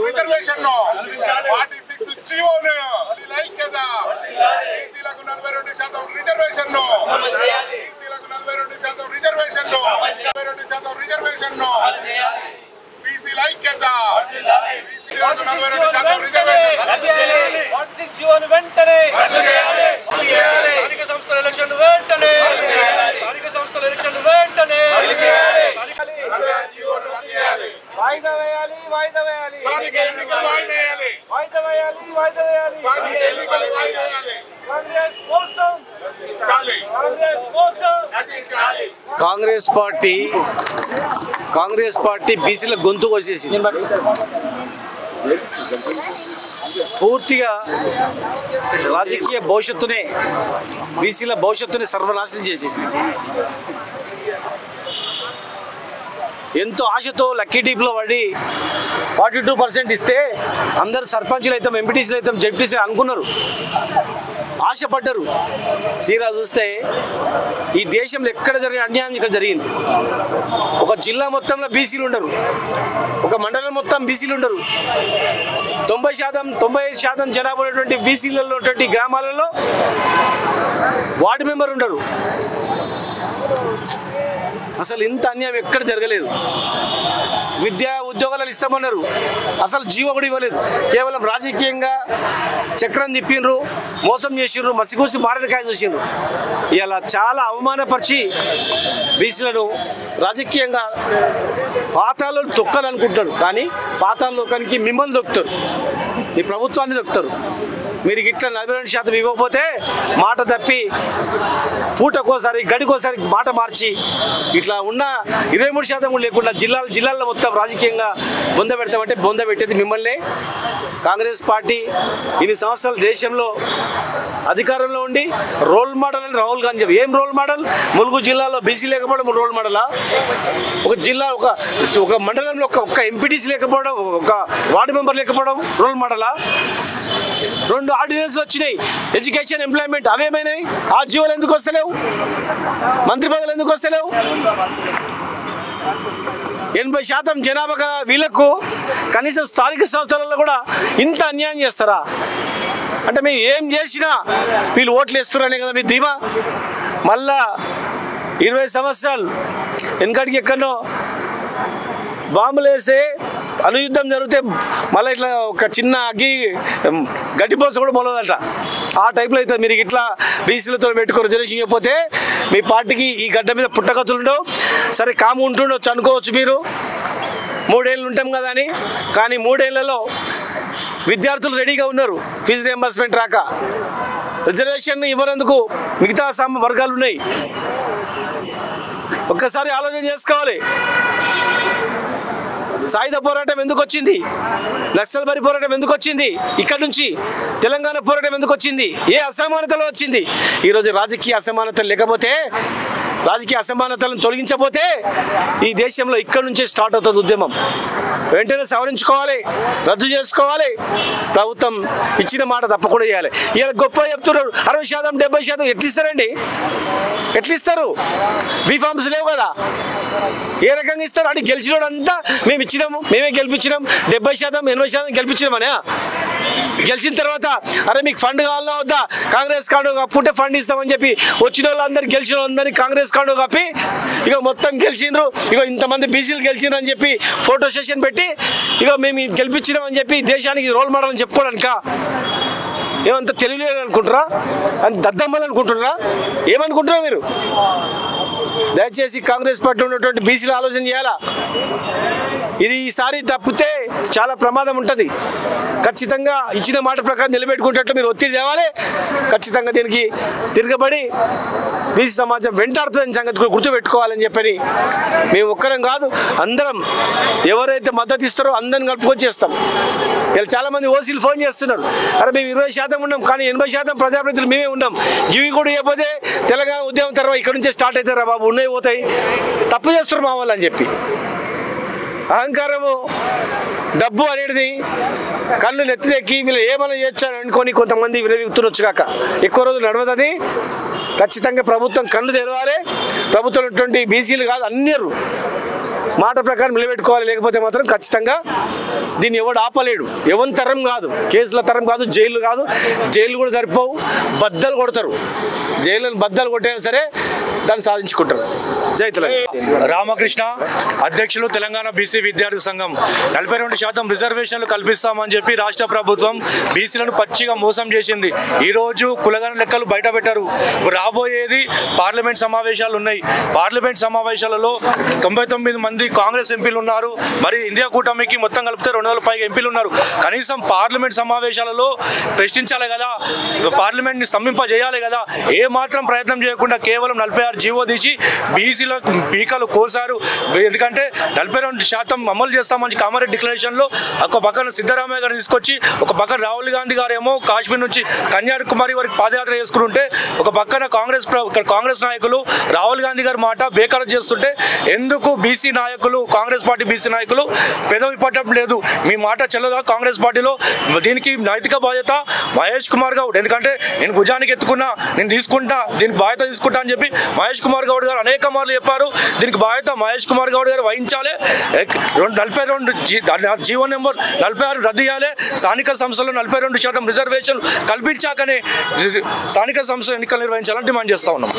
Reservation 46 జీవోను like కదా బీసీలకు 42% రిజర్వేషన్ బీసీలకు 42% రిజర్వేషన్ 42% రిజర్వేషన్ బీసీ లైక్ కదా బీసీలకు 42% రిజర్వేషన్ 16 జీవోను వెంటనే స్థానిక సంస్థల ఎలక్షన్ వెంటనే స్థానిక సంస్థల ఎలక్షన్ వెంటనే వాయిదా వేయాలి వాయిదా వేయాలి వాయిదా వేయాలి వాయిదా వేయాలి కాంగ్రెస్ కోసం కాంగ్రెస్ కోసం కాంగ్రెస్ పార్టీ బీసీల గొంతు కోసేసింది పూర్తిగా రాజకీయ భవిష్యత్తునే బీసీల భవిష్యత్తుని సర్వనాశనం చేసేసింది ఎంతో ఆశతో లక్కీ డీప్లో పడి 42% ఇస్తే అందరు సర్పంచులు అయితే ఎంపీటీసీలు అయితే జడ్పీసీ అనుకున్నారు ఆశపడ్డారు తీరా చూస్తే ఈ దేశంలో ఎక్కడ జరిగిన అన్యాయం ఇక్కడ జరిగింది ఒక జిల్లా మొత్తంలో బీసీలు ఉండరు ఒక మండలం మొత్తం బీసీలు ఉండరు 95% జనాభా ఉన్నటువంటి బీసీలలో ఉన్నటువంటి గ్రామాలలో వార్డు మెంబర్ ఉండరు అసలు ఇంత అన్యాయం ఎక్కడ జరగలేదు విద్యా ఉద్యోగాలు ఇస్తామన్నారు అసలు జీవో కూడా ఇవ్వలేదు కేవలం రాజకీయంగా చక్రం తిప్పినరు మోసం చేసిర్రు మసిగూసి మారేడుకాయ చూసిర్రు ఇలా చాలా అవమానపరిచి బీసీలను రాజకీయంగా పాతాల్లో తొక్కాలనుకుంటారు కానీ పాతాల లోకానికి మిమ్మల్ని దొక్కుతారు ఈ ప్రభుత్వాన్ని దొక్కుతారు మీరు ఇట్లా 42% ఇవ్వకపోతే మాట తప్పి పూటకోసారి గడికోసారి మాట మార్చి ఇట్లా ఉన్న 23% లేకుండా జిల్లాల్లో మొత్తం రాజకీయంగా బొంద పెడతామంటే బొంద పెట్టేది మిమ్మల్ని కాంగ్రెస్ పార్టీ ఇన్ని సంవత్సరాలు దేశంలో అధికారంలో ఉండి రోల్ మోడల్ అని రాహుల్ గాంధీ చెప్పి ఏం రోల్ మోడల్ ములుగు జిల్లాలో బీసీ లేకపోవడం రోల్ మోడలా ఒక జిల్లా ఒక మండలంలో ఒక ఎంపీటీసీ లేకపోవడం ఒక వార్డు మెంబర్ లేకపోవడం రోల్ మోడలా 2 ఆర్డినెన్స్ వచ్చినాయి ఎడ్యుకేషన్ ఎంప్లాయ్మెంట్ అవేమైనాయి ఆ జీవోలు ఎందుకు వస్తలేవు మంత్రి పదవులు ఎందుకు వస్తలేవు 80% జనాభా వీళ్ళకు కనీసం స్థానిక సంస్థలలో కూడా ఇంత అన్యాయం చేస్తారా అంటే మేము ఏం చేసినా వీళ్ళు ఓట్లు వేస్తున్నారనే కదా మీ ధీమా మళ్ళా 20 సంవత్సరాలు వెనకటికి ఎక్కడో బాంబులు వేస్తే అనుయుద్ధం జరిగితే మళ్ళీ ఇట్లా ఒక చిన్న అగ్గి గడ్డిపోస కూడా మొలదంట ఆ టైప్లో అవుతుంది మీరు ఇట్లా బీసీలతో పెట్టుకో రిజర్వేషన్ చెప్పితే మీ పార్టీకి ఈ గడ్డ మీద పుట్టగతులు ఉండవు సరే కాము ఉంటుండొచ్చు అనుకోవచ్చు మీరు 3 ఏళ్ళు ఉంటాం కదా అని కానీ 3 ఏళ్లలో విద్యార్థులు రెడీగా ఉన్నారు ఫీజు రియంబర్స్మెంట్ రాక రిజర్వేషన్ ఇవ్వనందుకు మిగతా వర్గాలు ఉన్నాయి ఒక్కసారి ఆలోచన చేసుకోవాలి సాయుధ పోరాటం ఎందుకు వచ్చింది నక్సల్బరీ పోరాటం ఎందుకు వచ్చింది ఇక్కడ నుంచి తెలంగాణ పోరాటం ఎందుకు వచ్చింది ఏ అసమానతలు వచ్చింది ఈరోజు రాజకీయ అసమానతలు లేకపోతే రాజకీయ అసమానతలను తొలగించకపోతే ఈ దేశంలో ఇక్కడ నుంచే స్టార్ట్ అవుతుంది ఉద్యమం వెంటనే సవరించుకోవాలి రద్దు చేసుకోవాలి ప్రభుత్వం ఇచ్చిన మాట తప్పకుండా చేయాలి ఇలా గొప్ప చెప్తున్నారు 60% 70% ఎట్లిస్తారండి ఎట్లిస్తారు బీఫామ్స్ లేవు కదా ఏ రకంగా ఇస్తారు అంటే గెలిచినోడు అంతా మేము ఇచ్చినాము మేమే గెలిపించినాం 70% 80% గెలిపించినామనే గెలిచిన తర్వాత అరే మీకు ఫండ్ కావాలన్నా వద్దా కాంగ్రెస్ కార్డు కప్పుంటే ఫండ్ ఇస్తామని చెప్పి వచ్చిన వాళ్ళందరూ గెలిచిన వాళ్ళందరినీ కాంగ్రెస్ కార్డు కప్పి ఇక మొత్తం గెలిచిండ్రు ఇక ఇంతమంది బీసీలు గెలిచిండ్రు అని చెప్పి ఫోటో సెషన్ పెట్టి ఇక మేము గెలిపించినామని చెప్పి దేశానికి రోల్ మోడల్ అని చెప్పుకోవడానిక ఏమంత తెలియలేదు అనుకుంటారా అంత దద్దమ్మలు అనుకుంటున్నారా ఏమనుకుంటున్నారా మీరు దయచేసి కాంగ్రెస్ పార్టీలో ఉన్నటువంటి బీసీలు ఆలోచన చేయాలా ఇది ఈసారి తప్పితే చాలా ప్రమాదం ఉంటుంది ఖచ్చితంగా ఇచ్చిన మాట ప్రకారం నిలబెట్టుకునేటట్లు మీరు ఒత్తిడి తేవాలి ఖచ్చితంగా దీనికి తిరగబడి బీసీ సమాజం వెంటాడుతుందని సంగతి కూడా గుర్తుపెట్టుకోవాలని చెప్పని మేము ఒక్కరం కాదు అందరం ఎవరైతే మద్దతు ఇస్తారో అందరిని కలుపుకొని చేస్తాం ఇలా చాలామంది ఓసీలు ఫోన్ చేస్తున్నారు అరే మేము 20% ఉన్నాం కానీ 80% ప్రజాప్రతినిధులు మేమే ఉన్నాం ఇవి కూడా ఇవ్వకపోతే తెలంగాణ ఉద్యమం తర్వాత ఇక్కడ నుంచే స్టార్ట్ అవుతారా బాబు ఉన్నాయి పోతాయి తప్పు చేస్తారు మా వాళ్ళు అని చెప్పి అహంకారము డబ్బు అనేది కళ్ళు నెత్తిదెక్కి వీళ్ళు ఏమైనా చేయొచ్చారు అనుకొని కొంతమంది విరవిగుతున్నొచ్చు కాక ఎక్కువ రోజులు నడవదని ఖచ్చితంగా ప్రభుత్వం కళ్ళు తెరవాలి ప్రభుత్వం ఉన్నటువంటి బీసీలు కాదు అన్నిరు మాట ప్రకారం నిలబెట్టుకోవాలి. లేకపోతే మాత్రం ఖచ్చితంగా దీన్ని ఎవడు ఆపలేడు. ఎవరి తరం కాదు, కేసుల తరం కాదు, జైలు కాదు. జైలు కూడా సరిపోవు, బద్దలు కొడతారు. జైలు బద్దలు కొట్టైనా సరే దాన్ని సాధించుకుంటారు. జై తెలంగాణ. రామకృష్ణ, అధ్యక్షులు, తెలంగాణ బీసీ విద్యార్థి సంఘం. 42% రిజర్వేషన్లు కల్పిస్తామని చెప్పి రాష్ట్ర ప్రభుత్వం బీసీలను పచ్చిగా మోసం చేసింది. ఈరోజు కులగణ లెక్కలు బయట పెట్టారు. రాబోయేది పార్లమెంట్ సమావేశాలు ఉన్నాయి. పార్లమెంట్ సమావేశాలలో 99 మంది కాంగ్రెస్ ఎంపీలు ఉన్నారు. మరి ఇండియా కూటమికి మొత్తం కలిపితే 200 పైగా ఎంపీలు ఉన్నారు. కనీసం పార్లమెంట్ సమావేశాలలో ప్రశ్నించాలి కదా, పార్లమెంట్ని స్తంభింపజేయాలి కదా. ఏ మాత్రం ప్రయత్నం చేయకుండా కేవలం 46 జీవో తీసి బీసీల పీకలు కోసారు. ఎందుకంటే 42% అమలు చేస్తామని కామారెడ్డి డిక్లరేషన్లో ఒక పక్కన సిద్ధరామయ్య గారు తీసుకొచ్చి, ఒక పక్కన రాహుల్ గాంధీ గారు ఏమో కాశ్మీర్ నుంచి కన్యాకుమారి వరకు పాదయాత్ర చేసుకుంటుంటే, ఒక పక్కన కాంగ్రెస్ నాయకులు రాహుల్ గాంధీ గారి మాట బేఖాతరు చేస్తుంటే, ఎందుకు బీసీ నాయకులు, కాంగ్రెస్ పార్టీ బీసీ నాయకులు పెదవి పట్టడం లేదు? మీ మాట చెల్లదా కాంగ్రెస్ పార్టీలో? దీనికి నైతిక బాధ్యత మహేష్ కుమార్ గౌడ్. ఎందుకంటే నేను భుజానికి ఎత్తుకున్నా, నేను తీసుకుంటా, దీనికి బాధ్యత తీసుకుంటా అని చెప్పి మహేష్ కుమార్ గౌడ్ గారు అనేక మార్లు చెప్పారు. దీనికి బాధ్యత మహేష్ కుమార్ గౌడ్ గారు వహించాలి. 42 జీవో నెంబర్ 46 రద్దు చేయాలి. స్థానిక సంస్థలు 42% రిజర్వేషన్ కల్పించాకనే స్థానిక సంస్థలు ఎన్నికలు నిర్వహించాలని డిమాండ్ చేస్తా ఉన్నాం.